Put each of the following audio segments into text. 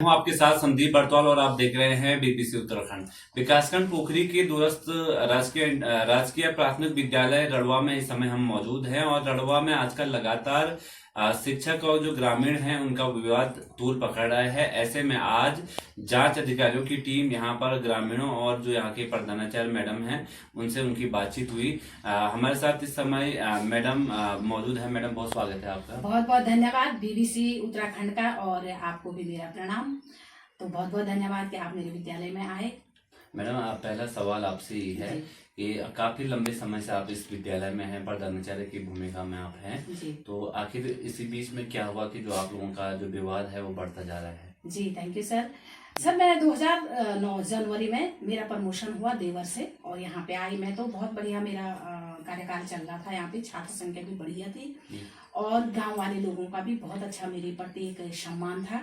हूँ आपके साथ संदीप बरतौल और आप देख रहे हैं बीबीसी उत्तराखंड। विकासखंड पोखरी के दूरस्थ राजकीय प्राथमिक विद्यालय रड़वा में इस समय हम मौजूद हैं और रड़वा में आजकल लगातार शिक्षक और जो ग्रामीण हैं उनका विवाद तूल पकड़ रहा है। ऐसे में आज जांच अधिकारियों की टीम यहां पर ग्रामीणों और जो यहाँ के प्रधानाचार्य मैडम हैं उनसे उनकी बातचीत हुई। हमारे साथ इस समय मैडम मौजूद है। मैडम, बहुत स्वागत है आपका। बहुत बहुत धन्यवाद बीबीसी उत्तराखंड का, और आपको भी मेरा प्रणाम। तो बहुत बहुत धन्यवाद कि आप मेरे विद्यालय में आए। मैडम, पहला सवाल आपसे ही है कि काफी लंबे समय से आप इस विद्यालय में हैं, प्रधानाचार्य की भूमिका में आप हैं, तो आखिर इसी बीच में क्या हुआ कि जो आप लोगों का जो विवाद है वो बढ़ता जा रहा है? जी, थैंक यू सर। मैं 2009 जनवरी में मेरा प्रमोशन हुआ देवर से और यहाँ पे आई मैं, तो बहुत बढ़िया मेरा कार्यकाल चल रहा था। यहाँ पे छात्र संख्या भी बढ़िया थी और गांव वाले लोगों का भी बहुत अच्छा मेरे प्रति एक सम्मान था।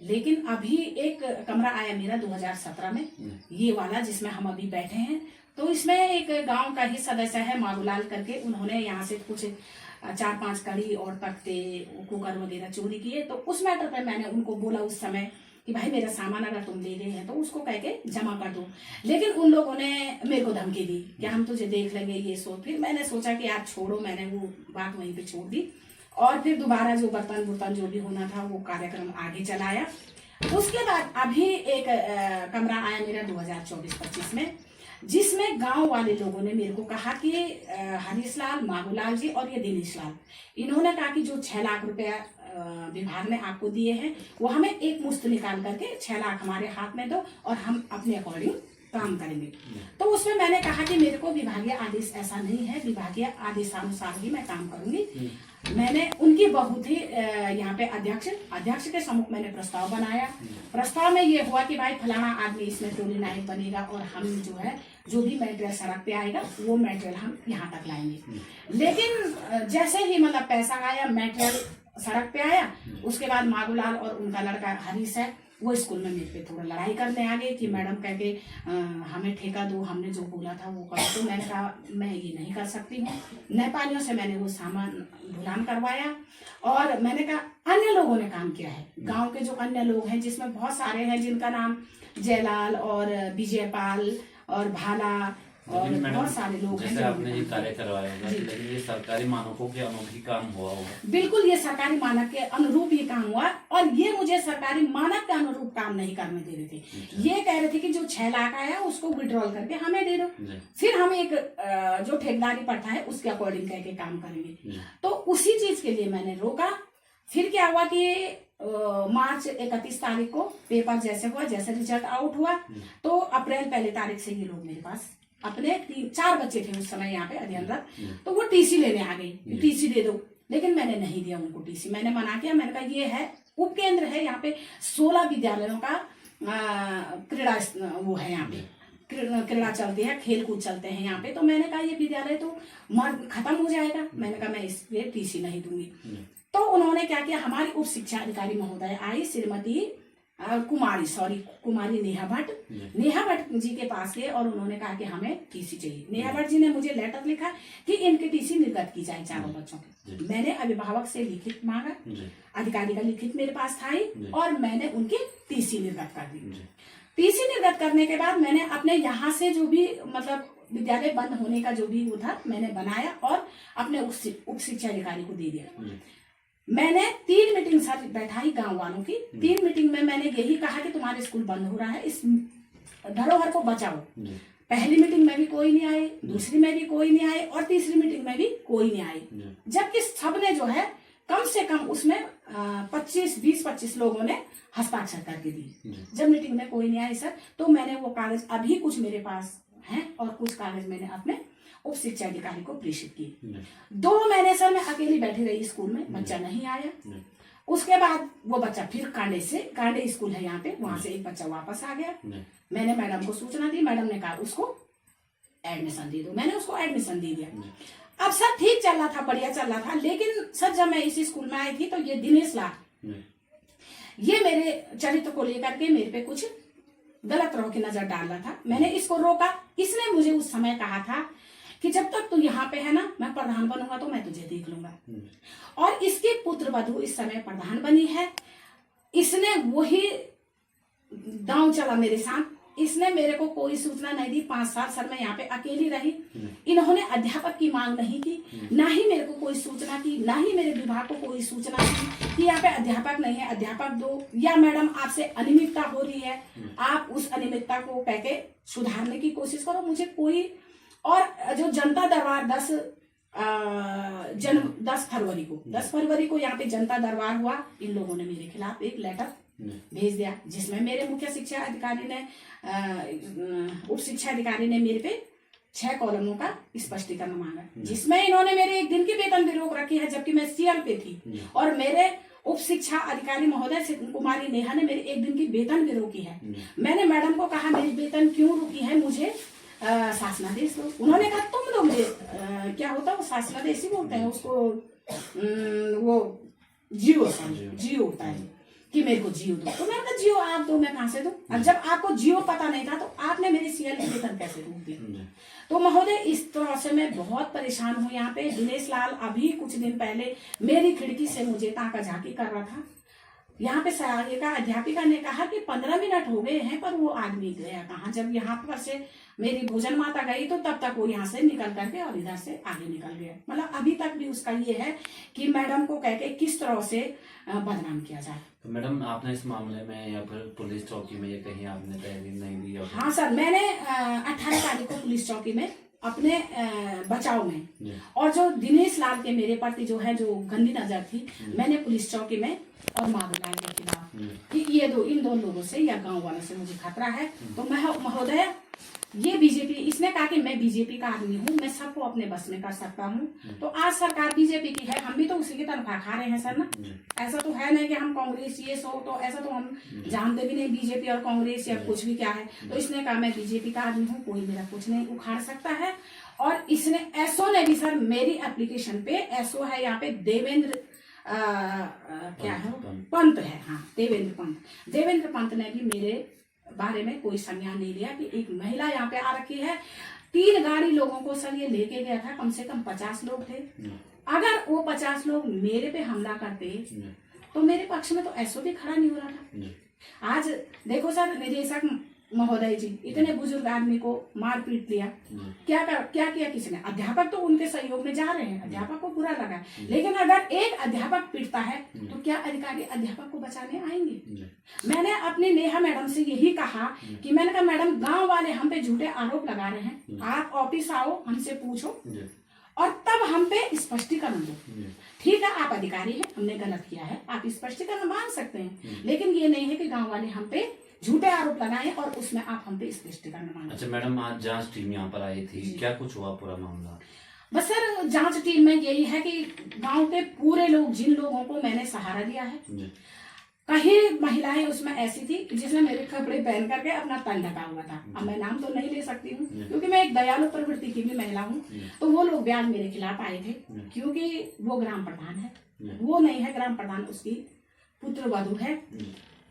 लेकिन अभी एक कमरा आया मेरा 2017 में, ये वाला जिसमें हम अभी बैठे हैं। तो इसमें एक गांव का ही सदस्य है मागुलाल करके, उन्होंने यहाँ से कुछ 4-5 कड़ी और तख्ते कुकर वगैरह चोरी किए। तो उस मैटर पे मैंने उनको बोला उस समय कि भाई मेरा सामान अगर तुम ले गए हैं तो उसको कह के जमा कर दो। लेकिन उन लोगों ने मेरे को धमकी दी कि हम तुझे देख लेंगे, ये सोच। फिर मैंने सोचा कि यार छोड़ो, मैंने वो बात वहीं पे छोड़ दी और फिर दोबारा जो बर्तन जो भी होना था वो कार्यक्रम आगे चलाया। उसके बाद अभी एक कमरा आया मेरा 2024-25 में, जिसमें गांव वाले लोगों ने मेरे को कहा कि हरीश लाल, मागुलाल जी और ये दिनेश लाल, इन्होंने कहा कि जो 6 लाख रुपया विभाग ने आपको दिए हैं वो हमें एक मुश्त निकाल करके 6 लाख हमारे हाथ में दो और हम अपने अकॉर्डिंग काम करेंगे। तो उसमें मैंने कहा कि मेरे को विभागीय आदेश ऐसा नहीं है, विभागीय आदेशानुसार ही मैं काम करूंगी। मैंने उनकी बहू थी यहाँ पे अध्यक्ष के सम्मुख मैंने प्रस्ताव बनाया। प्रस्ताव में ये हुआ कि भाई फलाना आदमी इसमें टोली नायक बनेगा और हम जो है जो भी मटेरियल सड़क पे आएगा वो मटेरियल हम यहाँ तक लाएंगे। लेकिन जैसे ही मतलब पैसा आया, मटेरियल सड़क पे आया, उसके बाद मागुलाल और उनका लड़का हरीश है वो स्कूल में मेरे पे थोड़ा लड़ाई करने आ गए कि मैडम कह के हमें ठेका दो, हमने जो बोला था वो करो। तो मैंने कहा मैं ये नहीं कर सकती हूँ। नेपालियों से मैंने वो सामान ढुलान करवाया और मैंने कहा अन्य लोगों ने काम किया है, गांव के जो अन्य लोग हैं जिसमें बहुत सारे हैं जिनका नाम जयलाल और विजयपाल और भाला और बहुत सारे लोग हैं। जैसे आपने ये कार्य करवाया होगा, लेकिन ये सरकारी मानकों के अनुरूप ही काम हुआ होगा? बिल्कुल, ये सरकारी मानक के अनुरूप ये काम हुआ और ये मुझे सरकारी मानक के अनुरूप काम नहीं करने दे रहे थे। ये कह रहे थे कि जो 6 लाख आया उसको विड्रॉल करके हमें दे दो, फिर हम एक जो ठेकेदारी पड़ता है उसके अकॉर्डिंग कह के काम करेंगे। तो उसी चीज के लिए मैंने रोका। फिर क्या हुआ कि मार्च 31 तारीख को पेपर जैसे हुआ, जैसे रिजल्ट आउट हुआ, तो अप्रैल 1 तारीख से ये लोग मेरे पास अपने 4 बच्चे थे उस समय यहाँ पे अध्ययनरत, तो वो टीसी लेने आ गई, टीसी दे दो। लेकिन मैंने नहीं दिया उनको टीसी, मैंने मना किया। मैंने कहा ये है उपकेंद्र है, यहाँ पे 16 विद्यालयों का क्रीड़ा वो है, यहाँ पे क्रीड़ा चलती है, खेल कूद चलते हैं यहाँ पे। तो मैंने कहा ये विद्यालय तो खत्म हो जाएगा, मैंने कहा मैं इस पे टीसी नहीं दूंगी। तो उन्होंने क्या किया, हमारी उप शिक्षा अधिकारी महोदय आई, श्रीमती कुमारी नेहा भट्ट जी के पास गए और उन्होंने कहा कि हमें टीसी चाहिए। नेहा भट्ट जी ने मुझे लेटर लिखा कि इनके टीसी निर्गत की जाए चारों बच्चों के। मैंने अभिभावक से लिखित मांगा, अधिकारी का लिखित मेरे पास था ही, और मैंने उनकी टीसी निर्गत कर दी। टीसी निर्गत करने के बाद मैंने अपने यहाँ से जो भी मतलब विद्यालय बंद होने का जो भी वो था मैंने बनाया और अपने उप शिक्षा अधिकारी को दे दिया। मैंने 3 मीटिंग सर बैठाई गांव वालों की। 3 मीटिंग में मैंने यही कहा कि तुम्हारे स्कूल बंद हो रहा है, इस धरोहर को बचाओ। पहली मीटिंग में भी कोई नहीं आए, दूसरी में भी कोई नहीं आए और तीसरी मीटिंग में भी कोई नहीं आए, जबकि सबने जो है कम से कम उसमें 20-25 लोगों ने हस्ताक्षर करके दी। जब मीटिंग में कोई नहीं आए सर, तो मैंने वो कागज अभी कुछ मेरे पास हैं और कुछ कागज मैंने अपने उप शिक्षा अधिकारी को प्रेषित किए। 2 महीने सर मैं अकेली बैठी रही स्कूल में, बच्चा नहीं आया। उसके बाद वो बच्चा फिर कांडे स्कूल है यहाँ पे, वहां से एक बच्चा वापस आ गया। मैंने मैडम को सूचना दी, मैडम ने कहा उसको एडमिशन दे दो। मैंने उसको एडमिशन दे दिया। अब सर ठीक चल रहा था, बढ़िया चल रहा था। लेकिन सर जब मैं इसी स्कूल में आई थी तो ये दिनेश लाल ये मेरे चरित्र को लेकर के मेरे पे कुछ गलत रहो की नजर डाल रहा था। मैंने इसको रोका। इसने मुझे उस समय कहा था कि जब तक तू यहाँ पे है ना, मैं प्रधान बनूंगा तो मैं तुझे देख लूंगा। और इसकी पुत्र वधू इस समय प्रधान बनी है। इसने वही दांव चला मेरे साथ। इसने मेरे को कोई सूचना नहीं दी। 5 साल सर मैं यहाँ पे अकेली रही। इन्होंने अध्यापक की मांग नहीं की, ना ही मेरे को कोई सूचना की, ना ही मेरे विभाग को कोई सूचना की कि यहाँ पे अध्यापक नहीं है, अध्यापक दो, या मैडम आपसे अनियमितता हो रही है, आप उस अनियमितता को कह के सुधारने की कोशिश करो। मुझे कोई, और जो जनता दरबार 10 फरवरी को यहाँ पे जनता दरबार हुआ, इन लोगों ने मेरे खिलाफ एक लेटर भेज दिया, जिसमें मेरे मुख्य शिक्षा अधिकारी ने, उप शिक्षा अधिकारी ने मेरे पे 6 कॉलमों का स्पष्टीकरण मांगा, जिसमें इन्होंने मेरे 1 दिन की वेतन भी रोक रखी है, जबकि मैं सीएल पे थी। और मेरे उप शिक्षा अधिकारी महोदय कुमारी नेहा ने मेरे 1 दिन की वेतन भी रोकी है। मैंने मैडम को कहा मेरी वेतन क्यों रुकी है, मुझे शासनादेश दो। उन्होंने कहा तुम दो मुझे, क्या होता है वो शासनादेश ही बोलते हैं उसको, वो जियो होता है कि मेरे को जियो दो। तो मैंने कहा जियो आप दो, मैं कहां से दूं? अब जब आपको जियो पता नहीं था तो आपने मेरे सीएल की वेतन कैसे रोक दी? तो महोदय इस तरह से मैं बहुत परेशान हूँ। यहाँ पे दिनेश लाल अभी कुछ दिन पहले मेरी खिड़की से मुझे ताका झाकी कर रहा था। यहाँ पे सहायिका अध्यापिका ने कहा कि 15 मिनट हो गए हैं, पर वो आदमी गया कहाँ? जब यहाँ पर से मेरी भोजन माता गई तो तब तक वो यहाँ से निकल करके और इधर से आगे निकल गया। मतलब अभी तक भी उसका ये है कि मैडम को कह के किस तरह से बदनाम किया जाए। तो मैडम आपने इस मामले में या फिर पुलिस चौकी में ये कहीं आपने तहरीर नहीं दी? हाँ सर, मैंने 18 तारीख को पुलिस चौकी में अपने बचाव में, और जो दिनेश लाल के मेरे प्रति जो है जो गंदी नजर थी, मैंने पुलिस चौकी में और माधुलाल के खिलाफ कि ये इन दो लोगों से या गांव वालों से मुझे खतरा है। तो महोदय ये बीजेपी, इसने कहा कि मैं बीजेपी का आदमी हूँ, मैं सबको अपने बस में कर सकता हूँ। तो आज सरकार बीजेपी की है, हम भी तो उसी की तनख्वाह खा रहे हैं सर ना। ऐसा तो है नहीं कि हम कांग्रेस ये सो, तो ऐसा तो हम जानते भी नहीं बीजेपी और कांग्रेस या कुछ भी क्या है। तो इसने कहा मैं बीजेपी का आदमी हूँ, कोई मेरा कुछ नहीं उखाड़ सकता है। और इसने एसओ ने भी सर मेरी एप्लीकेशन पे, एसओ है यहाँ पे देवेंद्र क्या है पंत है, हाँ देवेंद्र पंत ने भी मेरे बारे में कोई संज्ञान नहीं लिया कि एक महिला यहाँ पे आ रखी है। 3 गाड़ी लोगों को सर ये लेके गया था, कम से कम 50 लोग थे। अगर वो 50 लोग मेरे पे हमला करते तो मेरे पक्ष में तो एसओ भी खड़ा नहीं हो रहा था। आज देखो सर, निदेशक महोदय जी इतने बुजुर्ग आदमी को मार पीट लिया, क्या किया किसने? अध्यापक तो उनके सहयोग में जा रहे हैं, अध्यापक को बुरा लगा। लेकिन अगर एक अध्यापक पीटता है तो क्या अधिकारी अध्यापक को बचाने आएंगे? मैंने अपनी नेहा मैडम से यही कहा कि मैंने कहा मैडम गांव वाले हम पे झूठे आरोप लगा रहे हैं, आप ऑफिस आओ, हमसे पूछो और तब हम पे स्पष्टीकरण दो। ठीक है, आप अधिकारी हैं, हमने गलत किया है, आप स्पष्टीकरण मांग सकते हैं, लेकिन ये नहीं है कि गांव वाले हम पे झूठे आरोप लगाए और उसमें आप हम पे स्पष्टीकरण मांगे। अच्छा मैडम, आज जांच टीम यहाँ पर आई थी, क्या कुछ हुआ पूरा मामला? बस सर, जांच टीम में यही है कि गांव के पूरे लोग, जिन लोगों को मैंने सहारा दिया है, कहीं महिलाएं उसमें ऐसी थी जिसने मेरे कपड़े पहन करके अपना तन ढका हुआ था। अब मैं नाम तो नहीं ले सकती हूँ क्योंकि मैं एक दयालु प्रवृत्ति की भी महिला हूँ। तो वो लोग ब्याज मेरे खिलाफ आए थे क्योंकि वो ग्राम प्रधान है, वो नहीं है ग्राम प्रधान, उसकी पुत्र वधू है।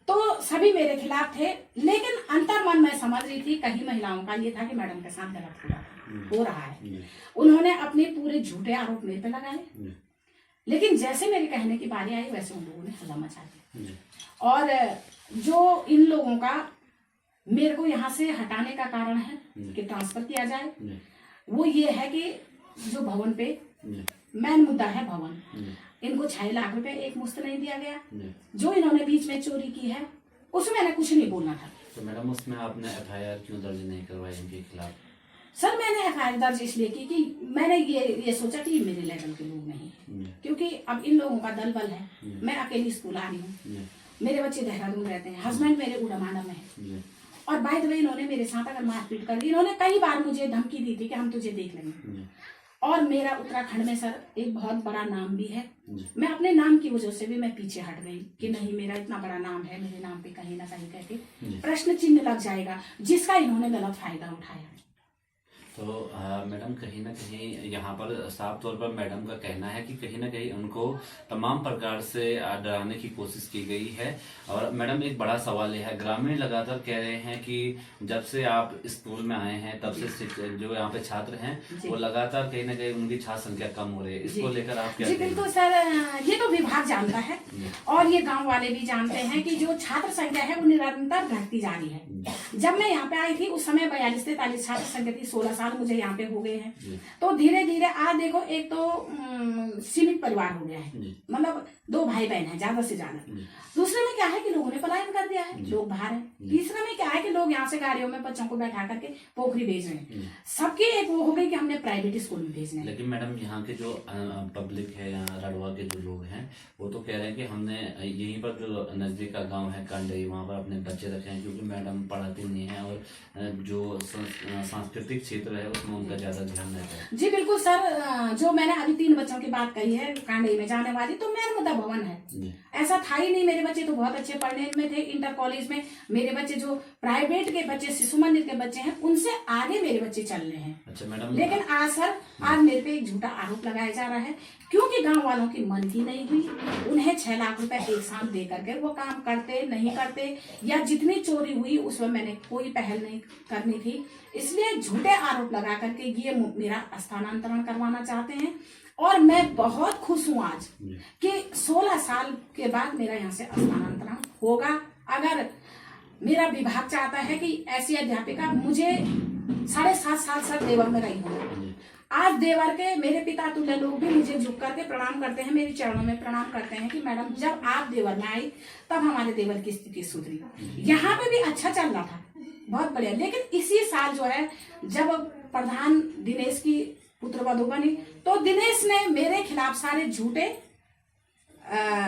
तो सभी मेरे खिलाफ थे, लेकिन अंतर मन में समझ रही थी कहीं महिलाओं का ये था कि मैडम के साथ गलत हो रहा है। उन्होंने अपने पूरे झूठे आरोप मेरे पे लगाए, लेकिन जैसे मेरे कहने की बारी आई वैसे उन लोगों ने हल्ला मचा दिया। और जो इन लोगों का मेरे को यहाँ से हटाने का कारण है कि ट्रांसफर किया जाए, वो ये है कि जो भवन पे मेन मुद्दा है भवन, इनको 6 लाख रुपए एक मुश्त नहीं दिया गया। जो इन्होंने बीच में चोरी की है उसमें मैंने कुछ नहीं बोलना था। तो मैडम उसमें आपने एफआईआर क्यों दर्ज नहीं करवाई इनके खिलाफ? सर मैंने एफआईआर दर्ज इसलिए की कि मैंने ये सोचा कि मेरे लेवल के लोग नहीं, क्योंकि अब इन लोगों का दल बल है। मैं अकेली स्कूल आ रही हूँ, मेरे बच्चे देहरादून रहते हैं, हस्बैंड मेरे उड़ामाना में है। और बाय द वे इन्होंने मेरे साथ अगर मारपीट कर दी, इन्होंने कई बार मुझे धमकी दी थी कि हम तुझे देख लेंगे। और मेरा उत्तराखंड में सर एक बहुत बड़ा नाम भी है, मैं अपने नाम की वजह से भी मैं पीछे हट गई कि नहीं मेरा इतना बड़ा नाम है, मेरे नाम पे कहीं ना कहीं कहते प्रश्न चिन्ह लग जाएगा, जिसका इन्होंने गलत फायदा उठाया। तो मैडम कहीं ना कहीं यहाँ पर साफ तौर पर मैडम का कहना है कि कहीं ना कहीं उनको तमाम प्रकार से डराने की कोशिश की गई है। और मैडम एक बड़ा सवाल यह है, ग्रामीण लगातार कह रहे हैं कि जब से आप स्कूल में आए हैं तब से जो यहाँ पे छात्र हैं वो लगातार कहीं ना कहीं उनकी छात्र संख्या कम हो रही है, इसको लेकर आप क्या जी बिल्कुल सर, ये तो विभाग जानता है और ये गांव वाले भी जानते हैं कि जो छात्र संख्या है वो निरंतर घटती जा रही है। जब मैं यहाँ पे आई थी उस समय 42 से 43 छात्र संख्या थी, 16 साल मुझे यहाँ पे हो गए हैं। तो धीरे धीरे आज देखो, एक तो सीमित परिवार हो गया है, मतलब 2 भाई बहन है ज्यादा से ज्यादा। दूसरे में क्या है कि लोगों ने पलायन कर दिया है, लोग बाहर है। तीसरे में क्या है कि लोग यहाँ से गाड़ियों में बच्चों को बैठा करके पोखरी भेज रहे हैं। सबकी एक वो हो गई कि हमने प्राइवेट स्कूल में भेजना है। लेकिन मैडम यहाँ के जो पब्लिक है, यहाँ रड़वा के जो लोग हैं वो तो कह रहे हैं कि हमने यहीं पर जो नजदीक का गांव है कांडई, वहाँ पर अपने बच्चे रखे हैं क्योंकि मैडम पढ़ाती नहीं है और जो सांस्कृतिक क्षेत्र है उसमें उनका ज्यादा ध्यान रहता है। जी बिल्कुल सर, जो मैंने अभी 3 बच्चों की बात कही है कांडई में जाने वाली, तो नर्मदा भवन है, ऐसा था ही नहीं। मेरे बच्चे तो बहुत अच्छे पढ़ने में थे, इंटर कॉलेज में मेरे बच्चे, जो प्राइवेट के बच्चे शिशु मंदिर के बच्चे हैं उनसे आगे मेरे बच्चे चल रहे हैं। अच्छा मैडम, लेकिन आज सर, आज मेरे पे एक झूठा आरोप लगाया जा रहा है क्योंकि गांव वालों की मन की नहीं हुई। उन्हें 6 लाख रुपए एक साथ दे करके वो काम करते नहीं करते, या जितनी चोरी हुई उसमें मैंने कोई पहल नहीं करनी थी, इसलिए झूठे आरोप लगा करके ये मेरा स्थानांतरण करवाना चाहते हैं। और मैं बहुत खुश हूँ आज कि 16 साल के बाद मेरा यहाँ से स्थानांतरण होगा। अगर मेरा विभाग चाहता है कि ऐसी अध्यापिका, मुझे 7.5 साल सर देवर में रही हूँ। आज देवर के मेरे पिता तुल्य लोग भी मुझे झुक करके प्रणाम करते हैं, मेरे चरणों में प्रणाम करते हैं कि मैडम जब आप देवर में आई तब हमारे देवर की स्थिति सुधरी। यहाँ पे भी अच्छा चल रहा था, बहुत बढ़िया। लेकिन इसी साल जो है, जब प्रधान दिनेश की पुत्रवधू बनी तो दिनेश ने मेरे खिलाफ सारे झूठे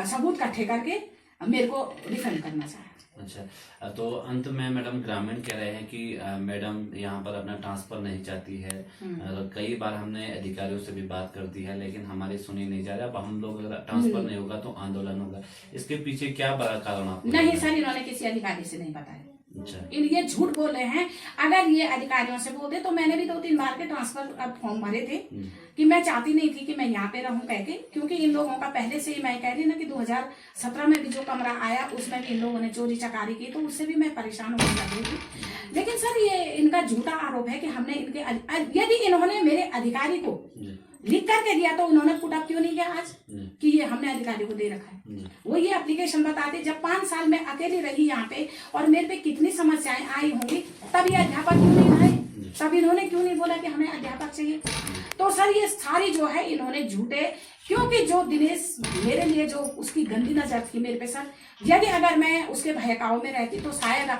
सबूत इकट्ठे करके मेरे को डिफेंड करना चाहा। अच्छा, तो अंत में मैडम ग्रामीण कह रहे हैं कि मैडम यहाँ पर अपना ट्रांसफर नहीं चाहती है। कई बार हमने अधिकारियों से भी बात कर दी है लेकिन हमारी सुनी नहीं जा रही। अब हम लोग अगर ट्रांसफर नहीं होगा तो आंदोलन होगा, इसके पीछे क्या बड़ा कारण आपको? नहीं सर, इन्होंने किसी अधिकारी से नहीं बताया। अच्छा, ये झूठ बोल रहे हैं। अगर ये अधिकारियों से बोलते तो मैंने भी 2-3 बार के ट्रांसफर फॉर्म भरे थे कि मैं चाहती नहीं थी कि मैं यहाँ पे रहूं कह के, क्योंकि इन लोगों का पहले से ही, मैं कह रही ना कि 2017 में भी जो कमरा आया उसमें भी इन लोगों ने चोरी चकारी की, तो उससे भी मैं परेशान होने लग गई थी। लेकिन सर ये इनका झूठा आरोप है कि हमने इनके, यदि इन्होंने मेरे अधिकारी को लिख करके दिया तो उन्होंने पुट अप क्यों नहीं किया आज कि ये हमने अधिकारी को दे रखा है? वो ये एप्लीकेशन बताते। जब 5 साल में अकेली रही यहाँ पे और मेरे पे कितनी समस्याएं आई होंगी, तब ये अध्यापक क्यों नहीं आए? तब इन्होंने क्यों नहीं बोला कि हमें अध्यापक चाहिए? तो सर ये सारी जो है इन्होंने झूठे, क्योंकि जो दिनेश मेरे लिए जो उसकी गंदी नजर थी मेरे पे सर, यदि अगर मैं उसके बहकाव में रहती तो शायद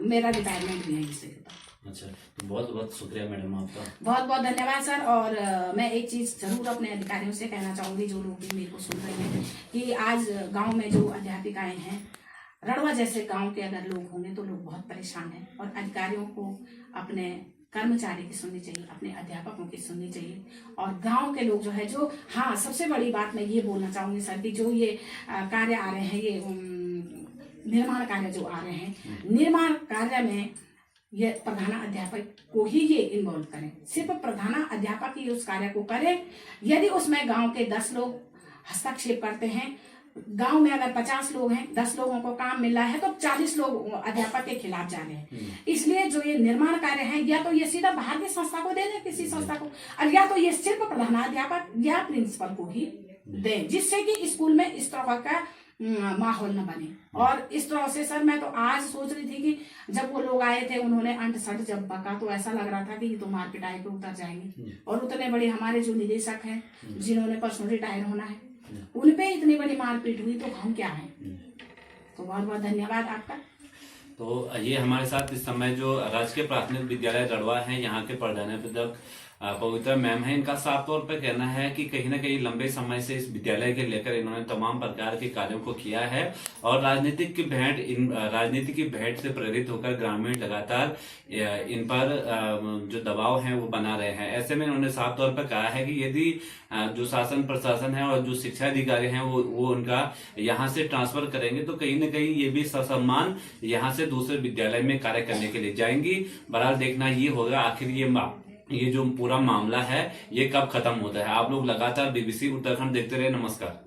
मेरा रिटायरमेंट भी यहीं से होता। अच्छा, तो बहुत बहुत शुक्रिया मैडम आपका। बहुत बहुत धन्यवाद सर। और मैं एक चीज जरूर अपने अधिकारियों से कहना चाहूंगी, जो लोग भी मेरे को सुन रहे हैं, कि आज गांव में जो अध्यापिकाएं हैं, रड़वा जैसे गांव के अगर लोग होंगे तो लोग बहुत परेशान हैं, और अधिकारियों को अपने कर्मचारी की सुननी चाहिए, अपने अध्यापकों की सुननी चाहिए, और गांव के लोग जो है, जो, हाँ सबसे बड़ी बात मैं ये बोलना चाहूंगी सर कि जो ये कार्य आ रहे हैं, ये निर्माण कार्य जो आ रहे हैं, निर्माण कार्य में ये प्रधान अध्यापक को ही ये इन्वॉल्व करें, सिर्फ प्रधान अध्यापक ही उस कार्य को करे। यदि उसमें गांव के 10 लोग हस्तक्षेप करते हैं, गांव में अगर 50 लोग हैं, 10 लोगों को काम मिल रहा है तो 40 लोग अध्यापक के खिलाफ जा रहे हैं। इसलिए जो ये निर्माण कार्य है, या तो ये सीधा बाहर की संस्था को दे दें, किसी संस्था को, और या तो ये सिर्फ प्रधानाध्यापक या प्रिंसिपल को ही दें, जिससे कि स्कूल में इस तरह का माहौल न बने। और इस तरह से सर मैं तो आज सोच रही थी कि जब वो लोग आए थे, उन्होंने अंट सट जब बका तो ऐसा लग रहा था कि ये तो मार पिटाई पे उतर जाएंगे। और उतने बड़े हमारे जो निदेशक हैं, जिन्होंने परसों रिटायर होना है, उनपे इतनी बड़ी मारपीट हुई तो हम क्या हैं? तो बहुत बहुत धन्यवाद आपका। तो ये हमारे साथ इस समय जो राजकीय प्राथमिक विद्यालय रड़वा है, यहाँ के प्रधानाध्यापक पवित्रा मैम है, इनका साफ तौर पर कहना है कि कहीं ना कहीं लंबे समय से इस विद्यालय के लेकर इन्होंने तमाम प्रकार के कार्यों को किया है और राजनीति की भेंट से प्रेरित होकर ग्रामीण लगातार इन पर जो दबाव है वो बना रहे हैं। ऐसे में इन्होंने साफ तौर पर कहा है कि यदि जो शासन प्रशासन है और जो शिक्षा अधिकारी हैं वो उनका यहाँ से ट्रांसफर करेंगे तो कहीं ना कहीं ये भी ससम्मान यहाँ से दूसरे विद्यालय में कार्य करने के लिए जाएंगी। बहरहाल देखना ये होगा आखिर ये जो पूरा मामला है ये कब खत्म होता है। आप लोग लगातार BBC उत्तराखंड देखते रहे। नमस्कार।